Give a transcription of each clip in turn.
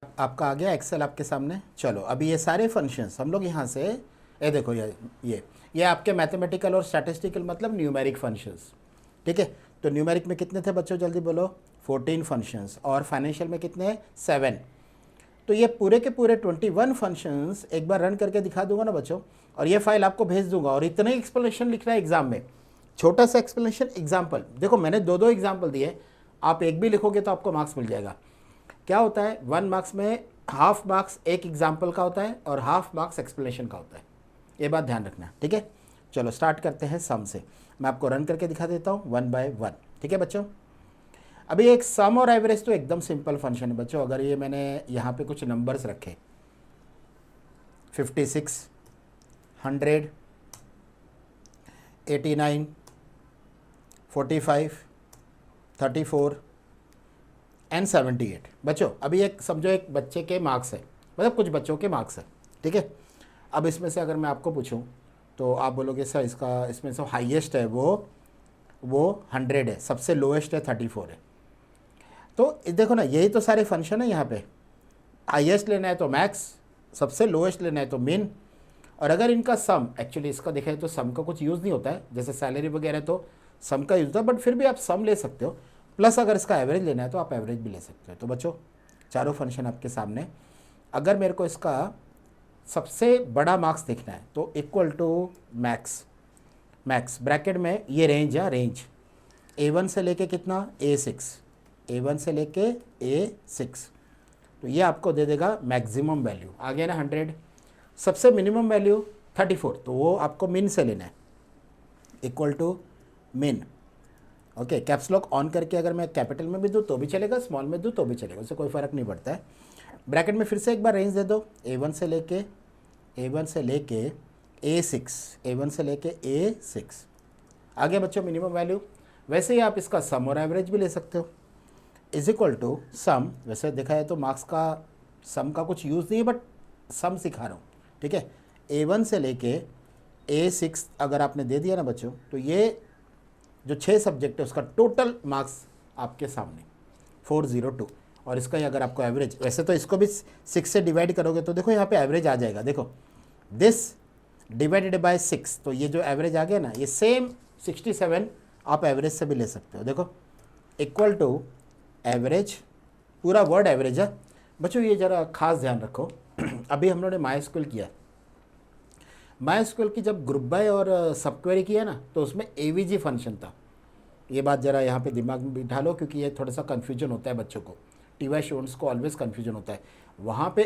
आपका आ गया एक्सेल आपके सामने। चलो अभी ये सारे फंक्शंस हम लोग यहाँ से ये देखो ये आपके मैथमेटिकल और स्टैटिस्टिकल मतलब न्यूमेरिक फंक्शंस। ठीक है, तो न्यूमेरिक में कितने थे बच्चों, जल्दी बोलो। 14 फंक्शंस। और फाइनेंशियल में कितने हैं, 7। तो ये पूरे के पूरे 21 फंक्शंस एक बार रन करके दिखा दूंगा ना बच्चों, और ये फाइल आपको भेज दूंगा। और इतना ही एक्सप्लेनेशन लिखना है एग्जाम में, छोटा सा एक्सप्लेनेशन एग्जाम्पल। देखो मैंने दो दो एग्जाम्पल दिए, आप एक भी लिखोगे तो आपको मार्क्स मिल जाएगा। क्या होता है, 1 मार्क्स में हाफ मार्क्स एक एग्जाम्पल का होता है और हाफ मार्क्स एक्सप्लेनेशन का होता है, ये बात ध्यान रखना। ठीक है, चलो स्टार्ट करते हैं सम से। मैं आपको रन करके दिखा देता हूँ 1 बाय 1। ठीक है बच्चों, अभी एक सम और एवरेज तो एकदम सिंपल फंक्शन है बच्चों। अगर ये मैंने यहाँ पे कुछ नंबर्स रखे 56, 100, 89, 45, 34 एंड 78 बच्चों। अभी एक समझो एक बच्चे के मार्क्स है, मतलब कुछ बच्चों के मार्क्स है। ठीक है, अब इसमें से अगर मैं आपको पूछूं तो आप बोलोगे सर इसका इसमें से हाईएस्ट है वो 100 है, सबसे लोएस्ट है 34 है। तो देखो ना, यही तो सारे फंक्शन है यहाँ पे। हाईएस्ट लेना है तो मैक्स, सबसे लोएस्ट लेना है तो मिन। और अगर इनका सम, एक्चुअली इसका देखा तो सम का कुछ यूज़ नहीं होता है, जैसे सैलरी वगैरह तो सम का यूज़ होता है, बट फिर भी आप सम ले सकते हो। प्लस अगर इसका एवरेज लेना है तो आप एवरेज भी ले सकते हो। तो बच्चों चारों फंक्शन आपके सामने। अगर मेरे को इसका सबसे बड़ा मार्क्स देखना है तो इक्वल टू मैक्स ब्रैकेट में ये रेंज है, रेंज A1 से लेके कितना A6, A1 से लेके A6। तो ये आपको दे देगा मैक्सिमम वैल्यू, आ गया ना 100। सबसे मिनिमम वैल्यू 34, तो वो आपको मिन से लेना है, इक्वल टू मिन। ओके, कैप्स लॉक ऑन करके अगर मैं कैपिटल में भी दूँ तो भी चलेगा, स्मॉल में दूँ तो भी चलेगा, उससे कोई फ़र्क नहीं पड़ता है। ब्रैकेट में फिर से एक बार रेंज दे दो, A1 से लेके A6, A1 से लेके A6। आ गया बच्चों मिनिमम वैल्यू। वैसे ही आप इसका सम और एवरेज भी ले सकते हो, इज इक्वल टू सम। वैसे देखा है तो मार्क्स का सम का कुछ यूज़ नहीं है, बट सम सिखा रहा हूँ। ठीक है, A1 से लेके A6 अगर आपने दे दिया ना बच्चों, तो ये जो 6 सब्जेक्ट है उसका टोटल मार्क्स आपके सामने 402। और इसका ही अगर आपको एवरेज, वैसे तो इसको भी 6 से डिवाइड करोगे तो देखो यहाँ पे एवरेज आ जाएगा। देखो दिस डिवाइडेड बाय 6, तो ये जो एवरेज आ गया ना, ये सेम 67 आप एवरेज से भी ले सकते हो। देखो इक्वल टू एवरेज, पूरा वर्ड एवरेज है बच्चों। ये ज़रा खास ध्यान रखो अभी हम लोगों ने माई स्कूल किया, माई स्कूल की जब ग्रुप बाय और सब क्वेरी किया ना, तो उसमें AVG फंक्शन था। ये बात ज़रा यहाँ पे दिमाग में बिठा लो, क्योंकि ये थोड़ा सा कन्फ्यूजन होता है बच्चों को, TY स्टूडेंट्स को ऑलवेज कन्फ्यूजन होता है। वहाँ पे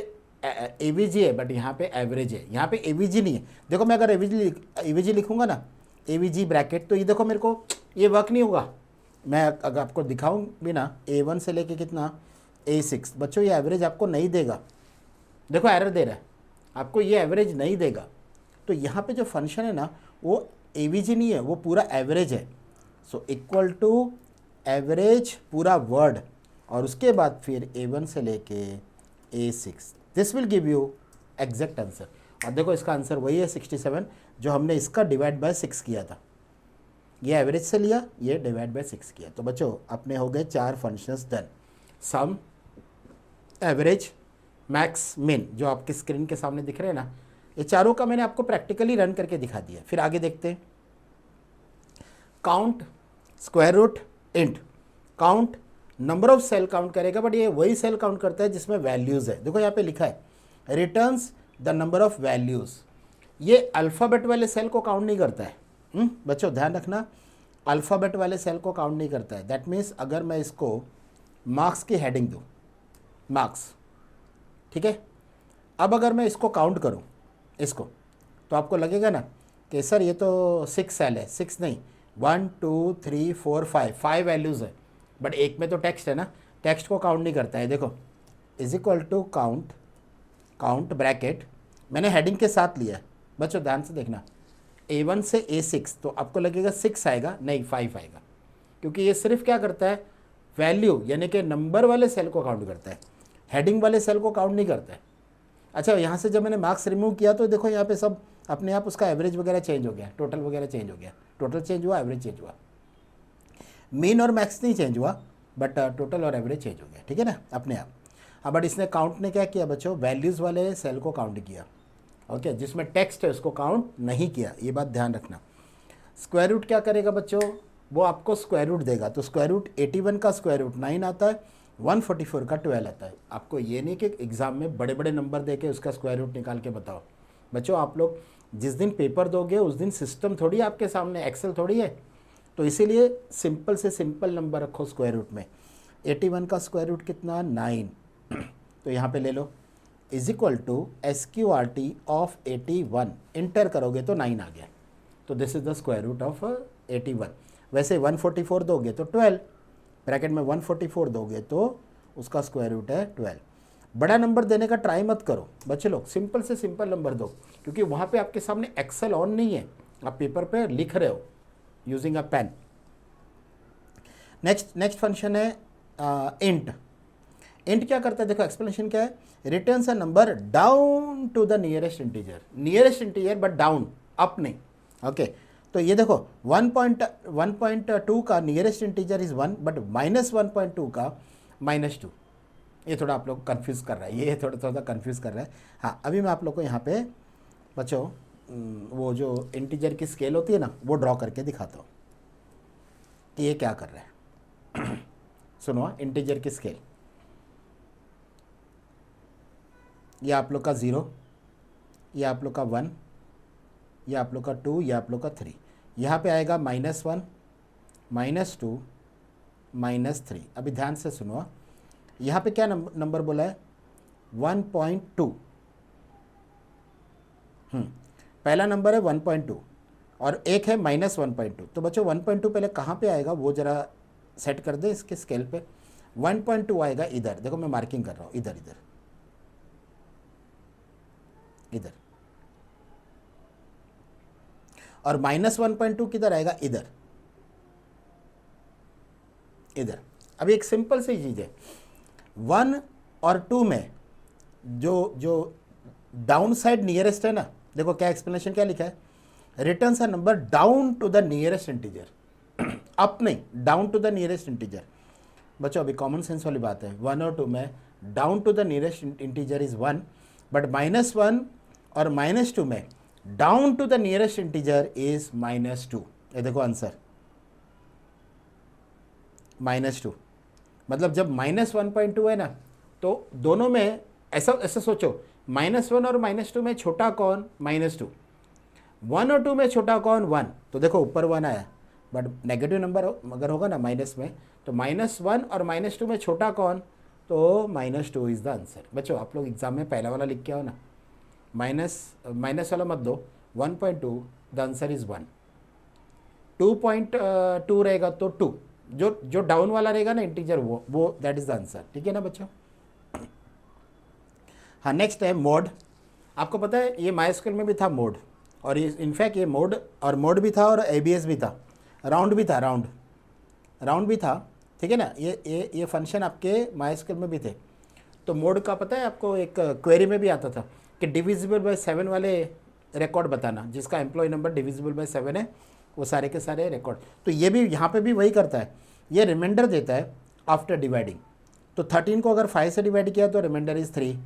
AVG है, बट यहाँ पे एवरेज है, यहाँ पे AVG नहीं है। देखो मैं अगर AVG लिखूँगा ना, AVG ब्रैकेट, तो ये देखो मेरे को ये वर्क नहीं होगा। मैं अगर आपको दिखाऊँ भी ना, A1 से लेके कितना A6, बच्चों ये एवरेज आपको नहीं देगा। देखो एरर दे रहा है आपको, ये एवरेज नहीं देगा। तो यहाँ पे जो फंक्शन है ना, वो AVG नहीं है, वो पूरा एवरेज है। सो इक्वल टू एवरेज पूरा वर्ड, और उसके बाद फिर A1 से लेके A6। This will give you exact answer. और देखो इसका आंसर वही है 67, जो हमने इसका डिवाइड बाय 6 किया था। ये एवरेज से लिया, ये डिवाइड बाय 6 किया। तो बच्चों अपने हो गए 4 फंक्शंस डन, सम, एवरेज, मैक्स, मिन, जो आपके स्क्रीन के सामने दिख रहे हैं ना, ये चारों का मैंने आपको प्रैक्टिकली रन करके दिखा दिया। फिर आगे देखते हैं। Count, square root, int. Count number of cell count करेगा, बट ये वही सेल काउंट करता है जिसमें वैल्यूज़ है। देखो यहाँ पे लिखा है returns the number of values. ये अल्फ़ाबेट वाले सेल को काउंट नहीं करता है। बच्चों ध्यान रखना, अल्फ़ाबेट वाले सेल को काउंट नहीं करता है। दैट मीन्स अगर मैं इसको मार्क्स की हेडिंग दूँ, मार्क्स, ठीक है, अब अगर मैं इसको काउंट करूँ इसको, तो आपको लगेगा ना कि सर ये तो 6 सेल है। 6 नहीं, 1 2 3 4 5 वैल्यूज़ है, बट एक में तो टेक्स्ट है ना, टेक्स्ट को काउंट नहीं करता है। देखो is equal to count bracket, मैंने हेडिंग के साथ लिया। बच्चों ध्यान से देखना, A1 से A6, तो आपको लगेगा 6 आएगा, नहीं 5 आएगा, क्योंकि ये सिर्फ क्या करता है, वैल्यू यानी कि नंबर वाले सेल को काउंट करता है, हेडिंग वाले सेल को काउंट नहीं करता है। अच्छा, यहाँ से जब मैंने मार्क्स रिमूव किया तो देखो यहाँ पे सब अपने आप उसका एवरेज वगैरह चेंज हो गया, टोटल वगैरह चेंज हो गया, टोटल चेंज हुआ, एवरेज चेंज हुआ, मीन और मैक्स नहीं चेंज हुआ, बट टोटल और एवरेज चेंज हो गया। ठीक है ना अपने आप। हाँ, बट इसने काउंट ने क्या किया बच्चों, वैल्यूज़ वाले सेल को काउंट किया। ओके, जिसमें टेक्स्ट है उसको काउंट नहीं किया, ये बात ध्यान रखना। स्क्वायर रूट क्या करेगा बच्चों, वो आपको स्क्वायर रूट देगा। तो स्क्वायर रूट 81 का स्क्वायर रूट 9 आता है, 144 का 12 आता है। आपको ये नहीं कि एग्ज़ाम में बड़े बड़े नंबर दे के उसका स्क्वायर रूट निकाल के बताओ। बच्चों आप लोग जिस दिन पेपर दोगे उस दिन सिस्टम थोड़ी आपके सामने, एक्सेल थोड़ी है। तो इसीलिए सिंपल से सिंपल नंबर रखो स्क्वायर रूट में। 81 का स्क्वायर रूट कितना, 9। तो यहाँ पे ले लो is equal to SQRT of 81, enter करोगे तो 9 आ गया। तो this is the square root of 81। वैसे 144 दोगे तो 12, ब्रैकेट में 144 दोगे तो उसका स्क्वायर रूट है 12। बड़ा नंबर देने का ट्राई मत करो बच्चे लोग, सिंपल से सिंपल नंबर दो, क्योंकि वहाँ पे आपके सामने एक्सेल ऑन नहीं है, आप पेपर पे लिख रहे हो using a pen. Next function है इंट। इंट क्या करता है, देखो एक्सप्लेनेशन क्या है, returns a number down to the nearest integer but down, up नहीं। ओके, तो ये देखो 1.2 का नियरेस्ट इंटीजर इज 1, बट -1.2 का -2। ये थोड़ा आप लोग कन्फ्यूज़ कर रहा है, ये थोड़ा कन्फ्यूज़ कर रहा है। हाँ, अभी मैं आप लोग को यहाँ पे बच्चों वो जो इंटीजर की स्केल होती है ना, वो ड्रॉ करके दिखाता हूँ कि ये क्या कर रहा है। सुनो, इंटीजर की स्केल, ये आप लोग का 0, ये आप लोग का 1, ये आप लोग का 2, ये आप लोग का 3। यहाँ पे आएगा -1, -2, -3। अभी ध्यान से सुनो, यहाँ पे क्या नंबर बोला है, 1.2। पहला नंबर है 1.2 और एक है -1.2। तो बच्चों 1.2 पहले कहाँ पे आएगा वो ज़रा सेट कर दे इसके स्केल पे। 1.2 आएगा इधर, देखो मैं मार्किंग कर रहा हूँ, इधर इधर इधर। और -1.2 किधर आएगा, इधर इधर। अभी एक सिंपल सी चीज़ है, 1 और 2 में जो डाउन साइड नियरेस्ट है ना, देखो क्या एक्सप्लेनेशन क्या लिखा है, returns a number down to the nearest integer. Up नहीं, down to the nearest integer. बच्चों अभी कॉमन सेंस वाली बात है, 1 और 2 में down to the nearest integer is 1, but -1 और -2 में down to the nearest integer is -2। ये देखो आंसर -2। मतलब जब -1.2 है ना, तो दोनों में ऐसा सोचो, -1 और -2 में छोटा कौन, -2। 1 और 2 में छोटा कौन, 1। तो देखो ऊपर 1 आया, बट नेगेटिव नंबर अगर होगा ना माइनस में, तो -1 और -2 में छोटा कौन, तो -2 इज द आंसर। बच्चों आप लोग एग्जाम में पहला वाला लिख के आओ ना, माइनस वाला मत दो, 1.2, द आंसर इज 1। 2.2 रहेगा तो 2, जो डाउन वाला रहेगा ना इंटीजर, वो दैट इज द आंसर। ठीक है ना बच्चों। हाँ, नेक्स्ट है मोड। आपको पता है ये माइस्क्यूएल में भी था मोड, और इनफैक्ट ये मोड भी था और ABS भी था, राउंड भी था, राउंड भी था। ठीक है ना, ये फंक्शन आपके माइस्क्यूएल में भी थे। तो मोड का पता है आपको, एक क्वेरी में भी आता था कि डिविजिबल बाय 7 वाले रिकॉर्ड बताना, जिसका एम्प्लॉय नंबर डिविजिबल बाय 7 है, वो सारे के सारे रिकॉर्ड। तो ये भी यहाँ पे भी वही करता है, ये रिमाइंडर देता है आफ्टर डिवाइडिंग। तो 13 को अगर 5 से डिवाइड किया तो रिमाइंडर इज़ 3,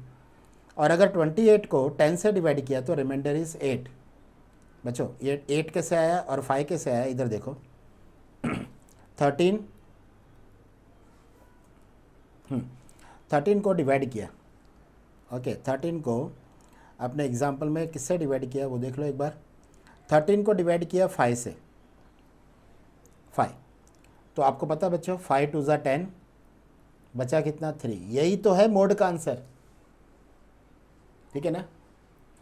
और अगर 28 को 10 से डिवाइड किया तो रिमाइंडर इज़ 8। बच्चों ये 8 कैसे आया और 5 कैसे आया, इधर देखो। 13 को डिवाइड किया, ओके, 13 को आपने एग्जाम्पल में किससे डिवाइड किया वो देख लो एक बार। 13 को डिवाइड किया 5 से, 5। तो आपको पता है बच्चों 5 2 ज़ा 10, बचा कितना, 3। यही तो है मोड का आंसर। ठीक है ना,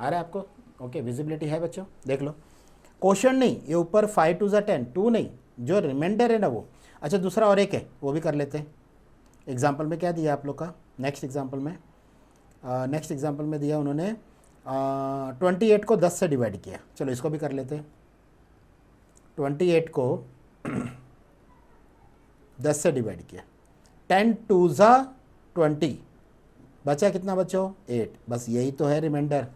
आ रहा है आपको, ओके, विजिबिलिटी है बच्चों, देख लो। क्वेश्चन नहीं, ये ऊपर 5 2 ज़ा 10, 2 नहीं, जो रिमाइंडर है ना वो। अच्छा, दूसरा और एक है, वो भी कर लेते हैं। एग्जाम्पल में क्या दिया आप लोग का, नेक्स्ट एग्जाम्पल में दिया उन्होंने 28 को 10 से डिवाइड किया। चलो इसको भी कर लेते हैं। 28 को 10 से डिवाइड किया, 10 2 ज़ा 20, बचा कितना बच्चों, 8। बस यही तो है रिमाइंडर।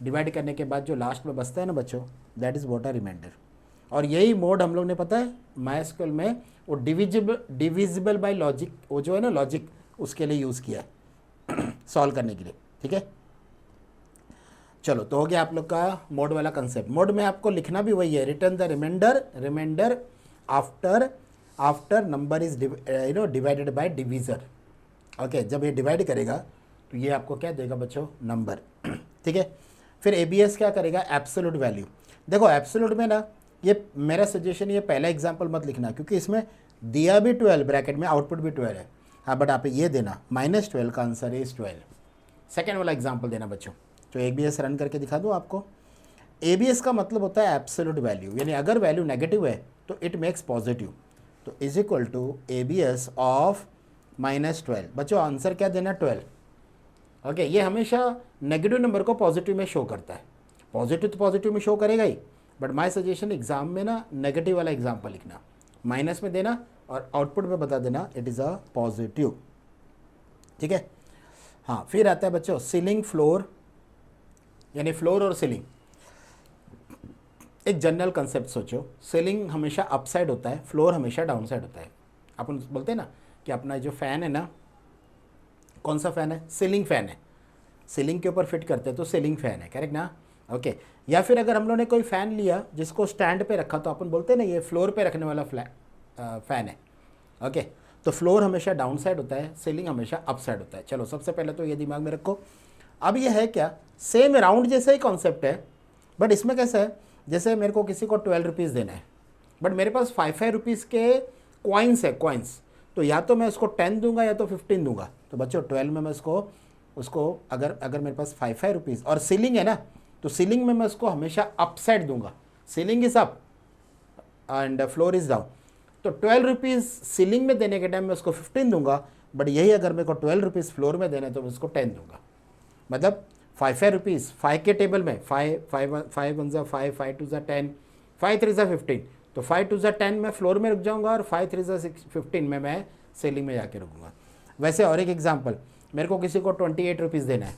डिवाइड करने के बाद जो लास्ट में बचता है ना बच्चों, that is what a reminder. और यही मोड हम लोग ने पता है माइस्क्यूएल में वो डिविजिबल बाय लॉजिक, वो जो है ना लॉजिक, उसके लिए यूज़ किया है। सॉल्व करने के लिए, ठीक है। चलो तो हो गया आप लोग का मोड वाला कंसेप्ट। मोड में आपको लिखना भी वही है, return the reminder after number is divided by divisor. Okay, जब ये डिवाइड करेगा तो ये आपको क्या देगा बच्चों, नंबर, ठीक है। फिर एबीएस क्या करेगा, एब्सोल्यूट वैल्यू। देखो एब्सोल्यूट में ना, ये मेरा सजेशन, ये पहला एग्जांपल मत लिखना क्योंकि इसमें दिया भी 12 ब्रैकेट में, आउटपुट भी 12 है। हाँ बट आप ये देना -12 का आंसर इज 12। सेकेंड वाला एग्जाम्पल देना बच्चों। तो एबीएस रन करके दिखा दूँ आपको। एबीएस का मतलब होता है एब्सोल्यूट वैल्यू, यानी अगर वैल्यू नेगेटिव है तो इट मेक्स पॉजिटिव। तो is equal to ABS of -12। बच्चों आंसर क्या देना, 12। ओके, ये हमेशा नेगेटिव नंबर को पॉजिटिव में शो करता है। पॉजिटिव तो पॉजिटिव में शो करेगा ही, बट माय सजेशन एग्जाम में ना नेगेटिव वाला एग्जाम्पल लिखना, माइनस में देना और आउटपुट में बता देना इट इज़ अ पॉजिटिव, ठीक है। हाँ, फिर आता है बच्चों सीलिंग फ्लोर, यानी फ्लोर और सीलिंग एक जनरल कंसेप्ट सोचो। सीलिंग हमेशा अप साइड होता है, फ्लोर हमेशा डाउन साइड होता है। अपन बोलते हैं ना कि अपना जो फ़ैन है ना, कौन सा फ़ैन है, सीलिंग फ़ैन है, सीलिंग के ऊपर फिट करते हैं तो सीलिंग फ़ैन है, करेक्ट ना। ओके, या फिर अगर हम लोगों ने कोई फ़ैन लिया जिसको स्टैंड पे रखा तो अपन बोलते हैं ना ये फ्लोर पे रखने वाला फ़ैन है। ओके, तो फ्लोर हमेशा डाउन साइड होता है, सीलिंग हमेशा अप साइड होता है। चलो सबसे पहले तो ये दिमाग में रखो। अब ये है क्या, सेम राउंड जैसा ही कॉन्सेप्ट है, बट इसमें कैसा है, जैसे मेरे को किसी को 12 रुपीज़ देना है, बट मेरे पास 5 रुपीज़ के कॉइन्स है, कॉइन्स, तो या तो मैं उसको 10 दूंगा या तो 15 दूंगा। तो बच्चों 12 में मैं उसको अगर मेरे पास 5 रुपीज़ और सीलिंग है ना, तो सीलिंग में मैं उसको हमेशा अप साइड दूंगा। Ceiling is up and floor is down. तो 12 रुपीज़ सीलिंग में देने के टाइम मैं उसको 15 दूंगा, बट यही अगर मेरे को 12 रुपीज़ फ्लोर में देना है तो मैं उसको 10 दूंगा। मतलब 5 रुपीज़ 5 के टेबल में 5 1 ज़ा 5, 5 2 ज़ा 10, 5 3 ज़ा 15, तो 5 2 ज़ा 10 मैं फ्लोर में रुक जाऊंगा और 5 3 ज़ा 15 में मैं सीलिंग में जाके रुकूंगा। वैसे और एक एग्जांपल, मेरे को किसी को 28 रुपीज़ देना है,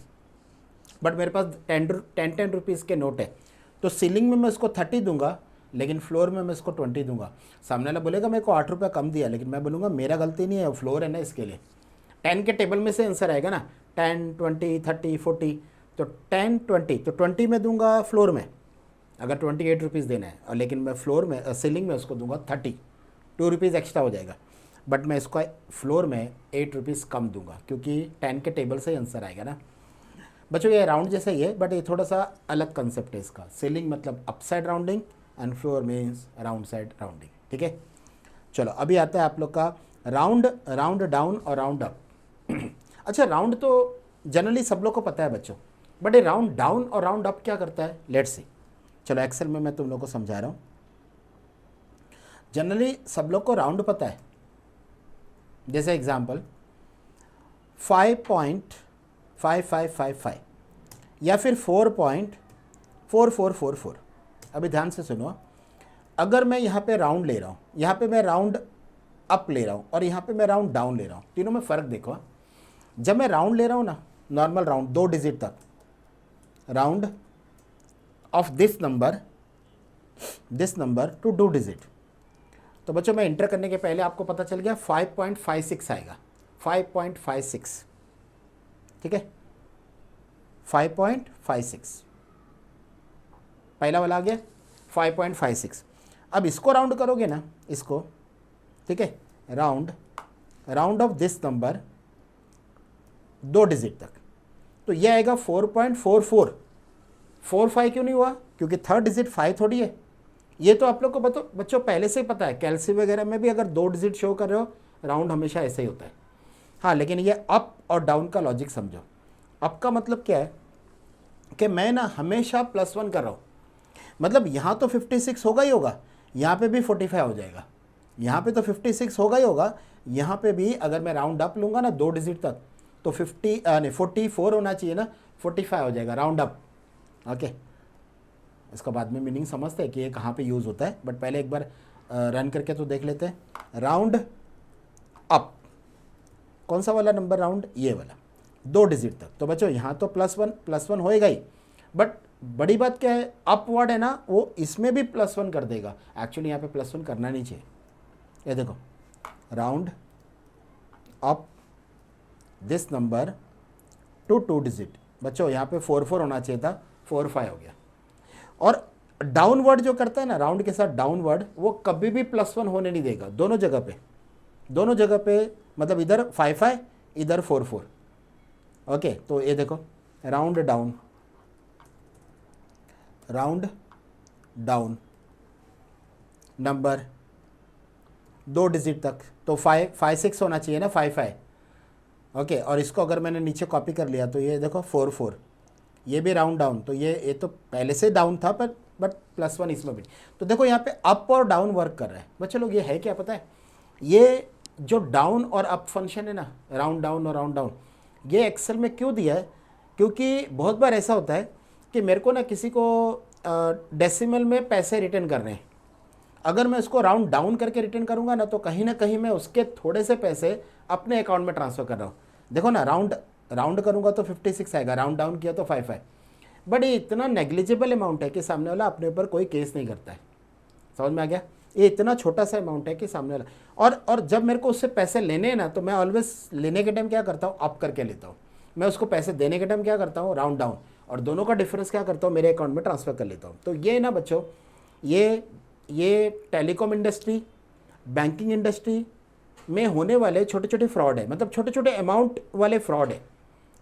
बट मेरे पास 10 रुपीज़ के नोट है, तो सीलिंग में मैं उसको 30 दूंगा, लेकिन फ्लोर में मैं उसको 20 दूंगा। सामने वाला बोलेगा मेरे को 8 रुपये कम दिया, लेकिन मैं बोलूँगा मेरा गलती नहीं है, फ्लोर है ना, इसके लिए 10 के टेबल में से आंसर आएगा ना, 10 20 30 40, तो 10 20, तो 20 में दूंगा फ्लोर में अगर 28 रुपीज़ देना है, और लेकिन मैं फ्लोर में सीलिंग में उसको दूंगा 30, 2 रुपीज़ एक्स्ट्रा हो जाएगा, बट मैं इसको फ्लोर में 8 रुपीज़ कम दूंगा क्योंकि 10 के टेबल से ही आंसर आएगा ना। बच्चों ये राउंड जैसा ही है, बट ये थोड़ा सा अलग कंसेप्ट है इसका। सीलिंग मतलब up side rounding and floor means round side rounding, ठीक है। चलो अभी आता है आप लोग का राउंड डाउन और राउंड अप। अच्छा, राउंड तो जनरली सब लोग को पता है बच्चों, बट ये राउंड डाउन और राउंड अप क्या करता है, लेट्स सी। चलो एक्सेल में मैं तुम लोग को समझा रहा हूँ। जनरली सब लोग को राउंड पता है, जैसे एग्जाम्पल 5.5555 या फिर 4.4444। अभी ध्यान से सुनो, अगर मैं यहाँ पे राउंड ले रहा हूँ, यहाँ पे मैं राउंड अप ले रहा हूँ और यहाँ पे मैं राउंड डाउन ले रहा हूँ, तीनों में फ़र्क देखो। जब मैं राउंड ले रहा हूँ ना, नॉर्मल राउंड 2 डिजिट तक, round of this number two 2 digit, तो बच्चों मैं इंटर करने के पहले आपको पता चल गया 5.56 आएगा, 5.56, ठीक है, 5.56 पहला वाला आ गया 5.56। अब इसको राउंड करोगे ना, इसको, ठीक है, round of this number 2 digit तक, तो ये आएगा 4.44। 45 क्यों नहीं हुआ, क्योंकि थर्ड डिजिट 5 थोड़ी है। ये तो आप लोग को बच्चों पहले से ही पता है, कैलसी वगैरह में भी अगर 2 डिजिट शो कर रहे हो, राउंड हमेशा ऐसे ही होता है। हाँ, लेकिन ये अप और डाउन का लॉजिक समझो। अप का मतलब क्या है कि मैं ना हमेशा +1 कर रहा हूँ, मतलब यहाँ तो 56 होगा ही होगा, यहाँ पे भी 45 हो जाएगा, यहाँ पे तो 56 होगा ही होगा, यहाँ पे भी अगर मैं राउंड अप लूँगा ना 2 डिजिट तक, तो 44 होना चाहिए ना, 45 हो जाएगा, राउंड अप। ओके, इसका बाद में मीनिंग समझते हैं कि ये कहाँ पे यूज़ होता है, बट पहले एक बार रन करके तो देख लेते हैं। राउंड अप, कौन सा वाला नंबर राउंड, ये वाला 2 डिजिट तक, तो बच्चों यहाँ तो +1 होएगा ही, बट बड़ी बात क्या है, अपवर्ड है ना, वो इसमें भी +1 कर देगा। एक्चुअली यहाँ पे +1 करना नहीं चाहिए। ये देखो, round up this number two 2 digit. बच्चों यहाँ पे 4 होना चाहिए था, 4 5 हो गया। और डाउनवर्ड जो करता है ना, राउंड के साथ डाउनवर्ड, वो कभी भी +1 होने नहीं देगा, दोनों जगह पे, दोनों जगह पे, मतलब इधर 5 5 इधर 4 4। ओके, तो ये देखो round down, round down number 2 digit तक, तो 5 5 6 होना चाहिए ना, 5 5। ओके, और इसको अगर मैंने नीचे कॉपी कर लिया तो ये देखो 4 4, ये भी राउंड डाउन, तो ये तो पहले से डाउन था, पर बट +1 इसमें भी। तो देखो यहाँ पे अप और डाउन वर्क कर रहा है। बच्चे लोग ये है क्या पता है, ये जो डाउन और अप फंक्शन है ना, राउंड डाउन और राउंड डाउन, ये एक्सेल में क्यों दिया है, क्योंकि बहुत बार ऐसा होता है कि मेरे को ना किसी को डेसिमल में पैसे रिटर्न करने हैं, अगर मैं इसको राउंड डाउन करके रिटर्न करूंगा ना कहीं मैं उसके थोड़े से पैसे अपने अकाउंट में ट्रांसफ़र कर रहा हूँ। देखो ना, राउंड करूंगा तो 56 आएगा, राउंड डाउन किया तो 5 5। बट ये इतना नेग्लिजिबल अमाउंट है कि सामने वाला अपने ऊपर कोई केस नहीं करता है। समझ में आ गया? ये इतना छोटा सा अमाउंट है कि सामने वाला, और जब मेरे को उससे पैसे लेने हैं ना, तो मैं ऑलवेज लेने के टाइम क्या करता हूँ, अप करके लेता हूँ। मैं उसको पैसे देने के टाइम क्या करता हूँ, राउंड डाउन, और दोनों का डिफरेंस क्या करता हूँ, मेरे अकाउंट में ट्रांसफ़र कर लेता हूँ। तो ये ना बच्चों, ये टेलीकॉम इंडस्ट्री, बैंकिंग इंडस्ट्री में होने वाले छोटे छोटे फ्रॉड है, मतलब छोटे छोटे अमाउंट वाले फ्रॉड है।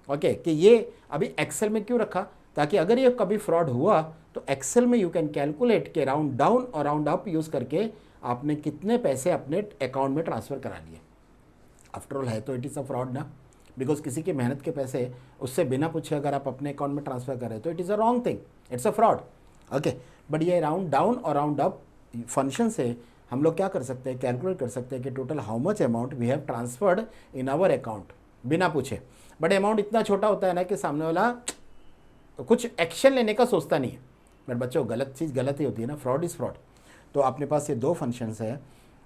ओके, कि ये अभी एक्सेल में क्यों रखा, ताकि अगर ये कभी फ्रॉड हुआ तो एक्सेल में यू कैन कैलकुलेट के राउंड डाउन और राउंड अप यूज़ करके आपने कितने पैसे अपने अकाउंट में ट्रांसफ़र करा लिए। आफ्टर ऑल है तो इट इज़ अ फ्रॉड ना, बिकॉज किसी की मेहनत के पैसे उससे बिना पूछे अगर आप अपने अकाउंट में ट्रांसफ़र करें तो it is a wrong thing, it's a fraud. Okay, but ये राउंड डाउन और राउंड अप फंक्शन से हम लोग क्या कर सकते हैं, कैलकुलेट कर सकते हैं कि total how much amount we have transferred in our account बिना पूछे। बट अमाउंट इतना छोटा होता है ना कि सामने वाला कुछ एक्शन लेने का सोचता नहीं है। बट बच्चों, गलत चीज़ गलत ही होती है ना, फ्रॉड इज़ फ्रॉड। तो अपने पास ये 2 फंक्शंस है,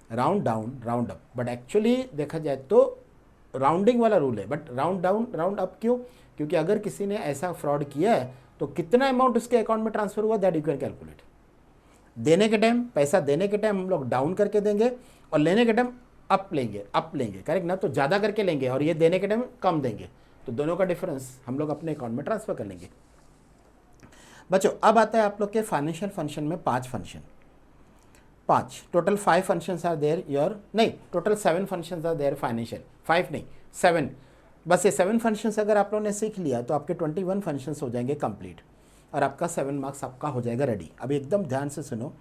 round down round up. But actually देखा जाए तो राउंडिंग वाला रूल है, but round down round up क्यों, क्योंकि अगर किसी ने ऐसा फ्रॉड किया है तो कितना अमाउंट उसके अकाउंट में ट्रांसफर हुआ, दैट यू कैन कैलकुलेट। देने के टाइम, पैसा देने के टाइम हम लोग डाउन करके देंगे, और लेने के टाइम अप लेंगे, करेक्ट ना, तो ज़्यादा करके लेंगे, और ये देने के टाइम कम देंगे, तो दोनों का डिफरेंस हम लोग अपने अकाउंट में ट्रांसफर कर लेंगे। बच्चों, अब आता है आप लोग के फाइनेंशियल फंक्शन में 5 function, 5 total 5 functions are there your, नहीं total 7 functions are there financial, 5 नहीं 7। बस ये 7 फंक्शंस अगर आप लोगों ने सीख लिया तो आपके 21 फंक्शंस हो जाएंगे कंप्लीट, और आपका 7 मार्क्स आपका हो जाएगा रेडी। अभी एकदम ध्यान से सुनो,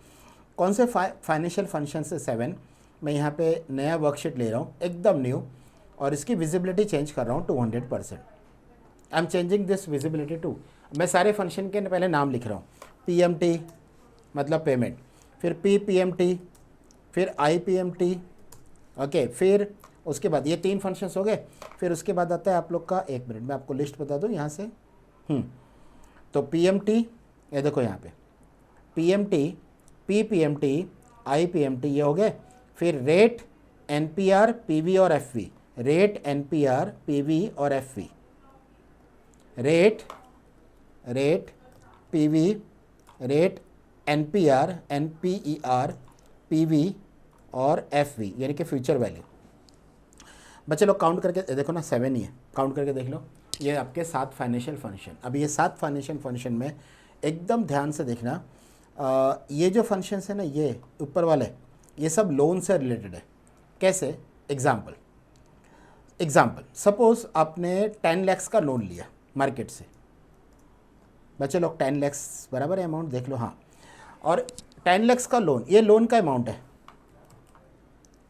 कौन से फाइनेंशियल फंक्शन से 7। मैं यहाँ पे नया वर्कशीट ले रहा हूँ, एकदम न्यू, और इसकी विजिबिलिटी चेंज कर रहा हूँ 200%। I am changing this visibility to. मैं सारे फंक्शन के पहले नाम लिख रहा हूँ, PMT मतलब पेमेंट, फिर PPMT, फिर IPMT। ओके, फिर उसके बाद ये 3 फंक्शंस हो गए। फिर उसके बाद आता है आप लोग का, 1 मिनट में आपको लिस्ट बता दूँ यहाँ से। तो PMT, ये देखो यहाँ पे PMT, PPMT, IPMT ये हो गए। फिर रेट, NPR, PV और FV, रेट, NPR, PV और FV, rate, PV, rate, NPR, NPER, PV और FV, यानी कि फ्यूचर वैल्यू। बच्चे लोग काउंट करके देखो ना, 7 ही है, काउंट करके देख लो, ये आपके 7 फाइनेंशियल फंक्शन। अब ये 7 फाइनेंशियल फंक्शन में एकदम ध्यान से देखना, ये जो फंक्शंस है ना, ये ऊपर वाले, ये सब लोन से रिलेटेड है। कैसे? एग्जाम्पल, सपोज आपने 10 लाख का लोन लिया मार्केट से। बच्चे लोग 10 लाख बराबर है अमाउंट, देख लो, हाँ, और 10 लाख का लोन, ये लोन का अमाउंट है,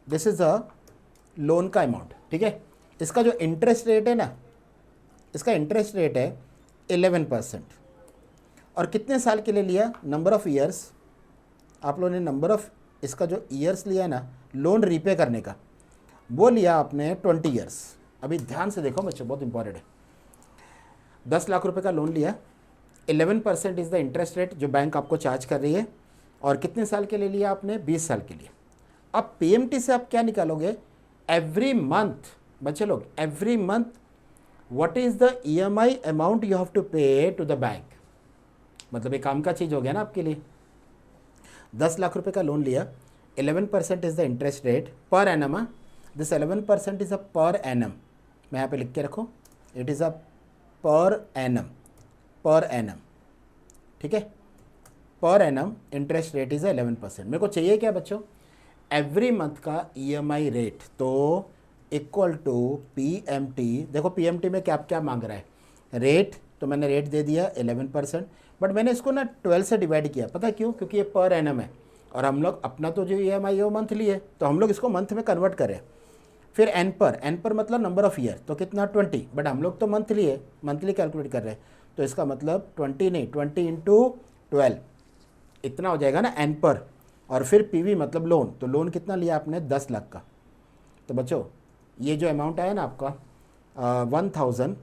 दिस इज अ लोन का अमाउंट, ठीक है। इसका जो इंटरेस्ट रेट है ना, इसका इंटरेस्ट रेट है 11%। और कितने साल के लिए लिया, नंबर ऑफ ईयर्स, आप लोगों ने नंबर ऑफ इसका जो ईयर्स लिया है ना लोन रीपे करने का, वो लिया आपने 20 ईयर्स। अभी ध्यान से देखो बच्चों, बहुत इंपॉर्टेंट है। 10 लाख रुपए का लोन लिया, 11% इज़ द इंटरेस्ट रेट जो बैंक आपको चार्ज कर रही है, और कितने साल के लिए लिया आपने, 20 साल के लिए। अब PMT से आप क्या निकालोगे, एवरी मंथ, बच्चे लोग every month what is the EMI amount you have to pay to the bank. मतलब एक काम का चीज़ हो गया ना आपके लिए। 10 लाख रुपए का लोन लिया, 11% is the interest rate per annum, this 11% is a per annum. मैं यहाँ पे लिख के रखो, it is a per annum, ठीक है, per annum interest rate is 11%। मेरे को चाहिए क्या बच्चों, एवरी मंथ का ईएमआई रेट, तो इक्वल टू पीएमटी। देखो पीएमटी में क्या क्या मांग रहा है, रेट, तो मैंने रेट दे दिया 11%, बट मैंने इसको ना 12 से डिवाइड किया, पता क्यों, क्योंकि ये पर एनम है और हम लोग अपना तो जो ईएमआई है वो मंथली है, तो हम लोग इसको मंथ में कन्वर्ट करें। फिर एन पर मतलब नंबर ऑफ ईयर, तो कितना 20, बट हम लोग तो मंथली है, मंथली कैलकुलेट कर रहे हैं, तो इसका मतलब 20 नहीं, 20 इंटू 12 इतना हो जाएगा ना एन पर। और फिर पीवी मतलब लोन, तो लोन कितना लिया आपने, 10 लाख का। तो बच्चों ये जो अमाउंट आया ना आपका 1000,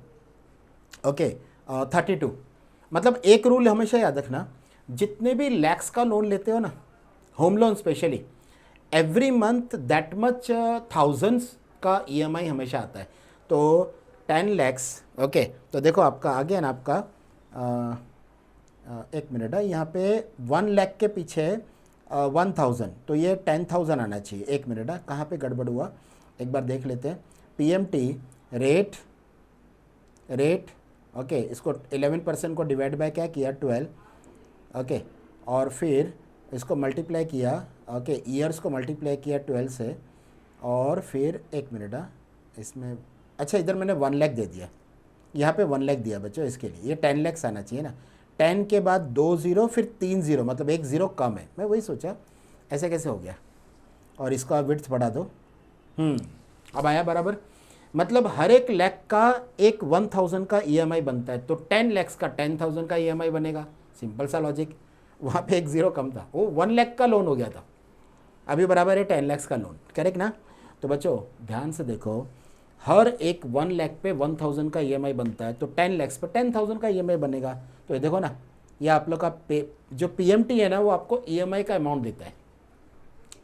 ओके, 32। मतलब एक रूल हमेशा याद रखना, जितने भी लैक्स का लोन लेते हो ना, home loan specially, every month that much thousands का ईएमआई हमेशा आता है। तो 10 लैक्स, ओके, तो देखो आपका आ गया ना आपका एक मिनट है, यहाँ पे 1 लाख के पीछे 1000, तो ये 10,000 आना चाहिए। एक मिनट है, कहाँ पे गड़बड़ हुआ एक बार देख लेते हैं। पीएमटी रेट, ओके, इसको 11% को डिवाइड बाय क्या किया, 12, ओके, और फिर इसको मल्टीप्लाई किया, ओके, ईयर्स को मल्टीप्लाई किया 12 से, और फिर एक मिनट इसमें, अच्छा इधर मैंने 1 लाख दे दिया, यहाँ पे 1 लाख दिया बच्चों, इसके लिए ये 10 लैक्स आना चाहिए ना। 10 के बाद 2 ज़ीरो फिर 3 ज़ीरो, मतलब 1 ज़ीरो कम है, मैं वही सोचा ऐसे कैसे हो गया। और इसका विड्थ बढ़ा दो, अब आया बराबर। मतलब हर एक लाख का एक 1000 का ईएमआई बनता है, तो 10 लैक्स का 10,000 का ईएमआई बनेगा, सिंपल सा लॉजिक। वहाँ पे 1 ज़ीरो कम था, वो 1 लाख का लोन हो गया था, अभी बराबर है 10 लैक्स का लोन, करेक्ट ना। तो बच्चों ध्यान से देखो, हर एक 1 लाख पे 1000 का ईएमआई बनता है, तो 10 लैक्स पे 10,000 का ईएमआई बनेगा। तो ये देखो ना, ये आप लोग का जो पीएमटी है ना, वो आपको ईएमआई का अमाउंट देता है।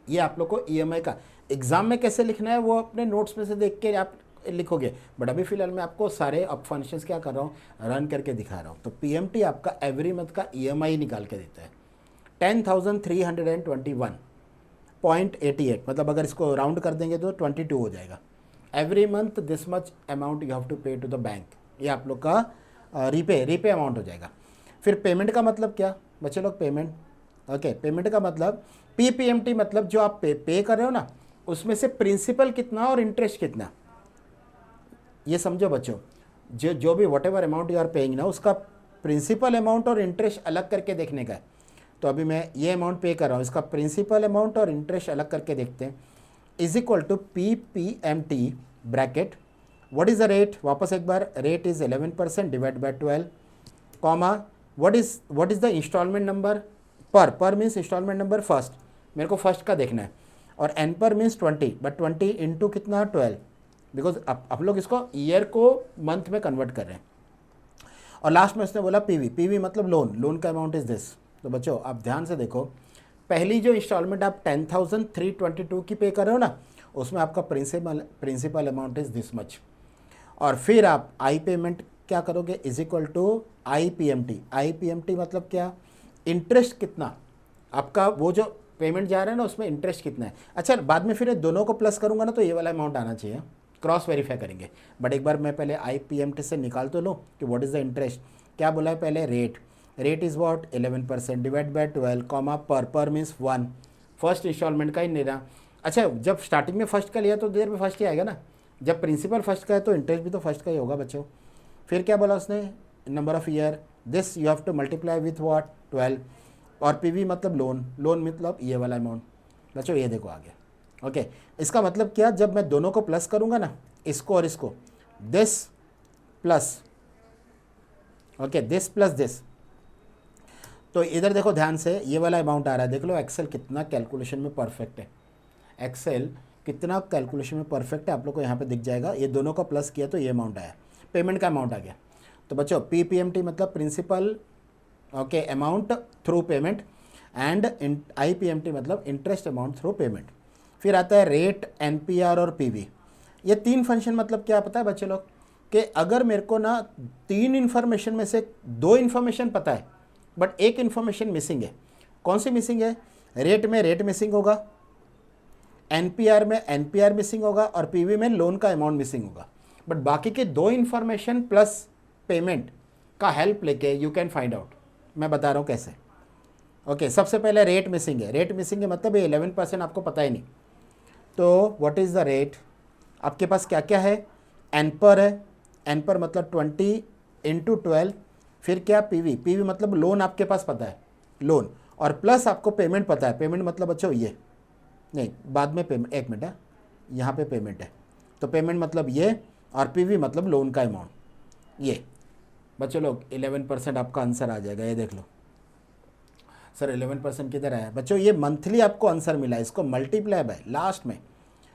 ये आप लोग को ईएमआई का एग्जाम में कैसे लिखना है वो अपने नोट्स में से देख के आप लिखोगे, बट अभी फिलहाल मैं आपको सारे अब फंक्शंस क्या कर रहा हूँ, रन करके दिखा रहा हूँ। तो पीएमटी आपका एवरी मंथ का ईएमआई निकाल के देता है 10,321.88, मतलब अगर इसको राउंड कर देंगे तो 22 हो जाएगा। Every month this much amount you have to pay to the bank, ये आप लोग का रीपे अमाउंट हो जाएगा। फिर पेमेंट का मतलब क्या बच्चे लोग, पेमेंट, ओके, पेमेंट का मतलब पीपीएमटी, मतलब जो आप पे कर रहे हो ना, उसमें से प्रिंसिपल कितना और इंटरेस्ट कितना, ये समझो बच्चों। जो भी whatever amount you are paying ना, उसका प्रिंसिपल अमाउंट और इंटरेस्ट अलग करके देखने का है। तो अभी मैं ये अमाउंट पे कर रहा हूँ, इसका प्रिंसिपल अमाउंट और इंटरेस्ट अलग करके देखते हैं। Is equal to PPMT bracket, what is the rate, वापस एक बार, rate is 11% divide by 12, comma, what is the installment number, पर मीन्स इंस्टॉलमेंट नंबर फर्स्ट, मेरे को फर्स्ट का देखना है, और एन पर मीन्स 20, बट 20 इंटू कितना 12, बिकॉज आप लोग इसको ईयर को मंथ में कन्वर्ट कर रहे हैं। और लास्ट में उसने बोला पीवी मतलब लोन का अमाउंट इज दिस। तो बच्चों आप ध्यान से देखो, पहली जो इंस्टॉलमेंट आप 10,322 की पे कर रहे हो ना, उसमें आपका principal amount is this much, और फिर आप आई पेमेंट क्या करोगे, is equal to I PMT मतलब क्या, इंटरेस्ट कितना आपका, वो जो पेमेंट जा रहा है ना उसमें इंटरेस्ट कितना है। अच्छा बाद में फिर दोनों को प्लस करूंगा ना, तो ये वाला अमाउंट आना चाहिए, क्रॉस वेरीफाई करेंगे, बट एक बार मैं पहले IPMT से निकाल तो लूँ कि व्हाट इज़ द इंटरेस्ट। क्या बोला है पहले, rate is what 11% divide by 12, comma, पर मीन्स 1, फर्स्ट इंस्टॉलमेंट का ही नहीं रहा। अच्छा जब स्टार्टिंग में फर्स्ट का लिया तो देर में फर्स्ट ही आएगा ना, जब प्रिंसिपल फर्स्ट का है तो इंटरेस्ट भी तो फर्स्ट का ही होगा बच्चों। फिर क्या बोला उसने, number of year, this you have to multiply with what 12, और पीवी मतलब लोन मतलब ये वाला अमाउंट। बच्चों ये देखो आ गया, ओके। इसका मतलब क्या, जब मैं दोनों को प्लस करूंगा ना, इसको और इसको, this plus, okay, this plus this, तो इधर देखो ध्यान से, ये वाला अमाउंट आ रहा है, देख लो एक्सेल कितना कैलकुलेशन में परफेक्ट है, एक्सेल कितना कैलकुलेशन में परफेक्ट है, आप लोग को यहाँ पे दिख जाएगा। ये दोनों का प्लस किया तो ये अमाउंट आया, पेमेंट का अमाउंट आ गया। तो बच्चों पीपीएमटी मतलब principal, okay, amount through payment, and IPMT मतलब इंटरेस्ट अमाउंट थ्रू पेमेंट। फिर आता है रेट, NPR और PV। ये 3 फंक्शन मतलब क्या पता है बच्चे लोग, कि अगर मेरे को ना 3 इन्फॉर्मेशन में से 2 इन्फॉर्मेशन पता है बट एक इन्फॉर्मेशन मिसिंग है, कौन सी मिसिंग है, रेट में रेट मिसिंग होगा, NPR में NPR मिसिंग होगा, और PV में लोन का अमाउंट मिसिंग होगा, बट बाकी के 2 इन्फॉर्मेशन प्लस पेमेंट का हेल्प लेके यू कैन फाइंड आउट। मैं बता रहा हूँ कैसे। ओके सबसे पहले रेट मिसिंग है। रेट मिसिंग है मतलब ये 11% आपको पता ही नहीं। तो व्हाट इज़ द रेट, आपके पास क्या क्या है, एन पर है, एन पर मतलब 20 इंटू 12, फिर क्या पीवी, पीवी मतलब लोन आपके पास पता है, लोन, और प्लस आपको पेमेंट पता है। पेमेंट मतलब बच्चों ये नहीं, बाद में पेमेंट, एक मिनट है, यहाँ पे पेमेंट है, तो पेमेंट मतलब ये, और पीवी मतलब लोन का अमाउंट। ये बच्चों लोग 11% आपका आंसर आ जाएगा। ये देख लो सर 11% किधर आया बच्चों, ये मंथली आपको आंसर मिला है, इसको मल्टीप्लाई बाय लास्ट में,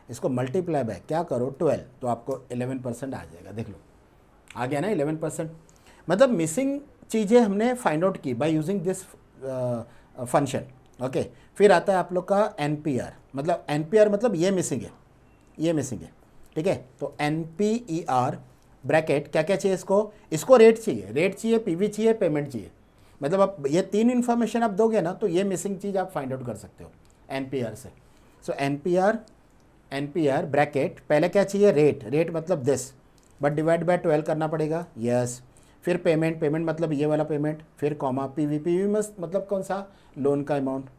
इसको मल्टीप्लाई बाय क्या करो 12, तो आपको 11% आ जाएगा। देख लो आ गया ना 11%। मतलब मिसिंग चीज़ें हमने फाइंड आउट की by using this function. Okay फिर आता है आप लोग का NPR, मतलब NPR मतलब ये मिसिंग है, ये मिसिंग है, ठीक है। तो NPER ब्रैकेट क्या क्या चाहिए इसको, इसको रेट चाहिए, रेट चाहिए, पीवी चाहिए, पेमेंट चाहिए। मतलब आप ये तीन इन्फॉर्मेशन आप दोगे ना तो ये मिसिंग चीज़ आप फाइंड आउट कर सकते हो NPR से। सो NPR ब्रैकेट पहले क्या चाहिए, रेट, रेट मतलब दिस, बट डिवाइड बाय 12 करना पड़ेगा, यस। फिर पेमेंट, पेमेंट मतलब ये वाला पेमेंट, फिर कॉमा पीवी, पीवी मतलब कौन सा, लोन का अमाउंट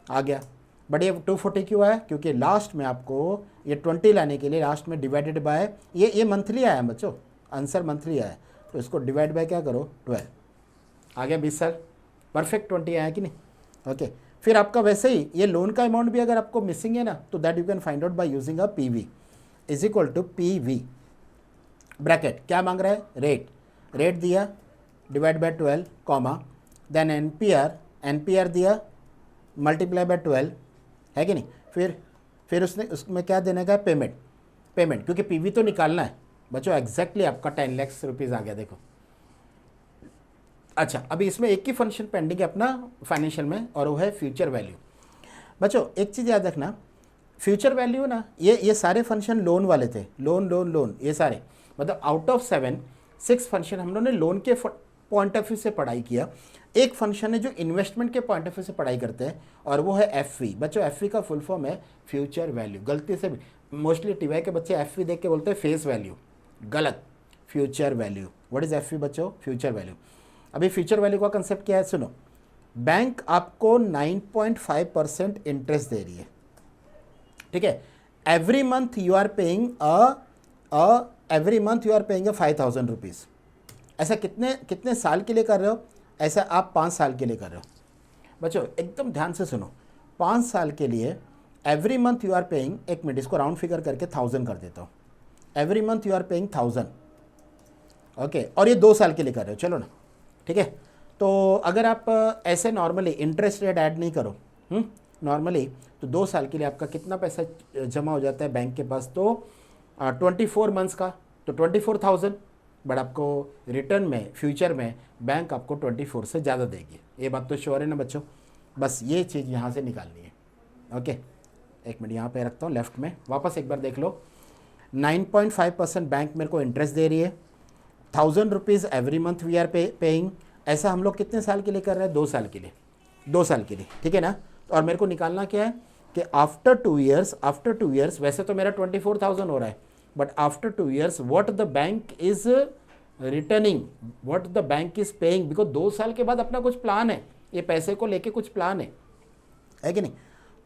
आ गया। बट ये 240 क्यों आया, क्योंकि लास्ट में आपको ये 20 लाने के लिए लास्ट में डिवाइडेड बाय, ये मंथली आया बच्चों, आंसर मंथली आया, तो इसको डिवाइड बाय क्या करो 12, आ गया 20 साल, परफेक्ट 20 आया कि नहीं। ओके फिर आपका वैसे ही ये लोन का अमाउंट भी अगर आपको मिसिंग है ना, तो that you can find out by using a PV is equal to PV bracket, क्या मांग रहा है, रेट, रेट दिया divide by 12 comma, then NPR दिया मल्टीप्लाई बाय 12, है कि नहीं। फिर उसमें क्या देने का है, पेमेंट, पेमेंट क्योंकि पीवी तो निकालना है बच्चों, एग्जैक्टली आपका 10 लाख रुपीज़ आ गया देखो। अच्छा अभी इसमें एक ही फंक्शन पेंडिंग है अपना फाइनेंशियल में, और वो है फ्यूचर वैल्यू। बच्चों एक चीज़ याद रखना, फ्यूचर वैल्यू ना, ये सारे फंक्शन लोन वाले थे, लोन लोन लोन, ये सारे मतलब आउट ऑफ 7 6 फंक्शन हम लोगों ने लोन के पॉइंट ऑफ व्यू से पढ़ाई किया। एक फंक्शन है जो इन्वेस्टमेंट के पॉइंट ऑफ व्यू से पढ़ाई करते हैं, और वो है FV। बच्चों FV का फुल फॉर्म है फ्यूचर वैल्यू। गलती से मोस्टली TY के बच्चे FV देख के बोलते हैं फेस वैल्यू, गलत, future value. What is FV बच्चों, फ्यूचर वैल्यू। अभी फ्यूचर वैल्यू का कंसेप्ट क्या है सुनो, बैंक आपको 9.5% इंटरेस्ट दे रही है, ठीक है। Every month you are paying every month you are paying 5,000 rupees. ऐसा कितने साल के लिए कर रहे हो, ऐसा आप 5 साल के लिए कर रहे हो। बच्चों एकदम ध्यान से सुनो, 5 साल के लिए every month you are paying, एक मिनट इसको राउंड फिगर करके 1000 कर देता हूँ, every month you are paying 1000, okay. और ये 2 साल के लिए कर रहे हो, चलो ना, ठीक है। तो अगर आप ऐसे नॉर्मली इंटरेस्ट रेट ऐड नहीं करो नॉर्मली, तो 2 साल के लिए आपका कितना पैसा जमा हो जाता है बैंक के पास, तो 24 मंथ्स का, तो 24,000। बट आपको रिटर्न में फ्यूचर में बैंक आपको 24 से ज़्यादा देगी, ये बात तो श्योर है ना बच्चों। बस ये चीज़ यहाँ से निकालनी है, ओके। एक मिनट यहाँ पे रखता हूँ, लेफ्ट में वापस एक बार देख लो, 9.5% बैंक मेरे को इंटरेस्ट दे रही है, 1,000 rupees every month we are paying. ऐसा हम लोग कितने साल के लिए कर रहे हैं, 2 साल के लिए, 2 साल के लिए, ठीक है ना। और मेरे को निकालना क्या है कि आफ्टर 2 ईयर्स, वैसे तो मेरा 24,000 हो रहा है, but after 2 years what the bank is returning, what the bank is paying, because 2 साल के बाद अपना कुछ प्लान है, ये पैसे को लेके कुछ प्लान है कि नहीं।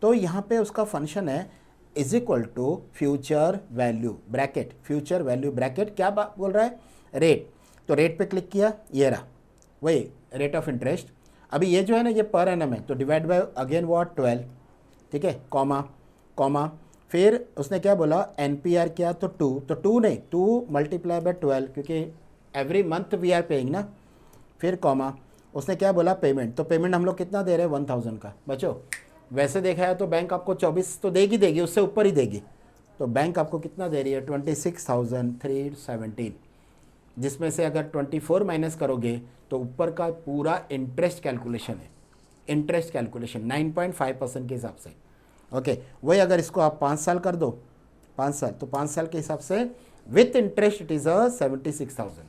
तो यहाँ पे उसका फंक्शन है is equal to future value bracket, future value bracket क्या बोल रहा है, रेट। तो रेट पे क्लिक किया, ये रहा वही रेट ऑफ इंटरेस्ट। अभी ये जो है ना ये पर एनम है, तो डिवाइड बाय अगेन व्हाट 12, ठीक है, कॉमा फिर उसने क्या बोला NPR किया, तो 2, तो 2 नहीं 2 मल्टीप्लाई बाय 12, क्योंकि every month we are paying ना, फिर कॉमा उसने क्या बोला पेमेंट, तो पेमेंट हम लोग कितना दे रहे हैं 1,000 का। बच्चों वैसे देखा है तो बैंक आपको 24 तो देगी, उससे ऊपर ही देगी, तो बैंक आपको कितना दे रही है 26,317, जिसमें से अगर 24 माइनस करोगे तो ऊपर का पूरा इंटरेस्ट कैलकुलेशन है, इंटरेस्ट कैलकुलेशन 9.5% के हिसाब से, ओके। वही अगर इसको आप 5 साल कर दो, 5 साल, तो 5 साल के हिसाब से विथ इंटरेस्ट इट इज़ 76,000।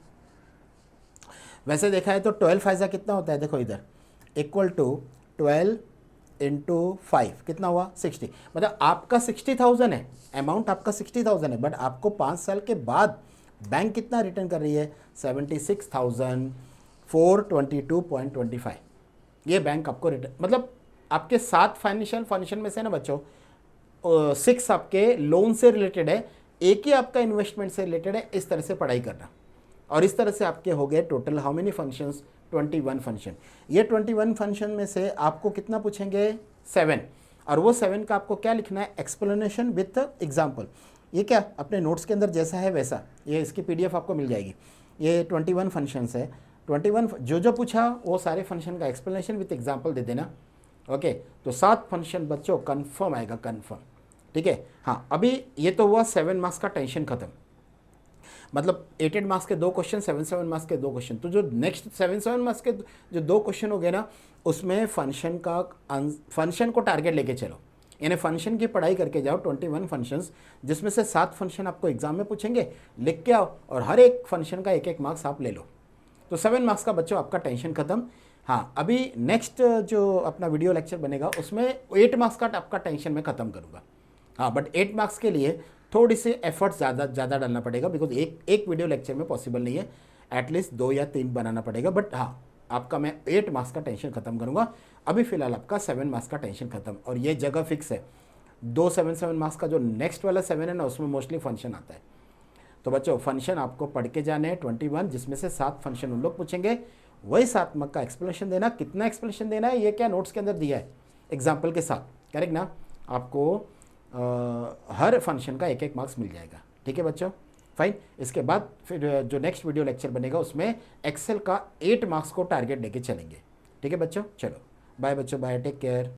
वैसे देखा है तो 12 फायदा कितना होता है, देखो इधर इक्वल टू 12 इंटू 5 कितना हुआ 60, मतलब आपका 60,000 है, अमाउंट आपका 60,000 है, बट आपको 5 साल के बाद बैंक कितना रिटर्न कर रही है, 76,422.25। ये बैंक आपको रिटर्न, मतलब आपके 7 फाइनेंशियल फंक्शन में से ना बच्चों 6 आपके लोन से रिलेटेड है, एक ही आपका इन्वेस्टमेंट से रिलेटेड है। इस तरह से पढ़ाई करना, और इस तरह से आपके हो गए total how many functions, 21 function. ये 21 फंक्शन में से आपको कितना पूछेंगे, 7, और वो 7 का आपको क्या लिखना है, एक्सप्लेनेशन विथ एग्जाम्पल। ये क्या अपने नोट्स के अंदर जैसा है वैसा, ये इसकी PDF आपको मिल जाएगी। ये 21 फंक्शंस है, 21 जो पूछा वो सारे फंक्शन का एक्सप्लेनेशन विथ एग्जाम्पल दे देना। ओके, तो 7 फंक्शन बच्चों कन्फर्म आएगा, कन्फर्म, ठीक है। हाँ, अभी ये तो हुआ 7 मार्क्स का टेंशन खत्म, मतलब 8 मार्क्स के 2 क्वेश्चन, 7 मार्क्स के 2 क्वेश्चन। तो जो नेक्स्ट 7 मार्क्स के जो 2 क्वेश्चन हो गए ना, उसमें फंक्शन को टारगेट लेके चलो, यानी फंक्शन की पढ़ाई करके जाओ। 21 फंक्शंस, जिसमें से 7 फंक्शन आपको एग्जाम में पूछेंगे, लिख के आओ, और हर एक फंक्शन का 1-1 मार्क्स आप ले लो। तो 7 मार्क्स का बच्चों आपका टेंशन खत्म। हाँ, अभी नेक्स्ट जो अपना वीडियो लेक्चर बनेगा उसमें 8 मार्क्स का आपका टेंशन मैं खत्म करूँगा। हाँ, बट 8 मार्क्स के लिए थोड़ी सी एफर्ट ज़्यादा डालना पड़ेगा, बिकॉज एक वीडियो लेक्चर में पॉसिबल नहीं है, एटलीस्ट 2 या 3 बनाना पड़ेगा। बट हाँ, आपका मैं 8 मार्क्स का टेंशन खत्म करूँगा। अभी फिलहाल आपका 7 मार्क्स का टेंशन खत्म, और ये जगह फिक्स है। 2 7 मार्क्स का जो नेक्स्ट वाला 7 है ना, उसमें मोस्टली फंक्शन आता है। तो बच्चों फंक्शन आपको पढ़ के जाने हैं 21, जिसमें से 7 फंक्शन उन लोग पूछेंगे, वही 7 मार्क्स का एक्सप्लेनेशन देना। कितना एक्सप्लेनेशन देना है, ये क्या नोट्स के अंदर दिया है एग्जाम्पल के साथ, करेक्ट ना। आपको हर फंक्शन का 1-1 मार्क्स मिल जाएगा, ठीक है बच्चों, फाइन। इसके बाद फिर जो नेक्स्ट वीडियो लेक्चर बनेगा उसमें एक्सेल का 8 मार्क्स को टारगेट लेके चलेंगे, ठीक है बच्चों। चलो बाय बच्चों, बाय, टेक केयर।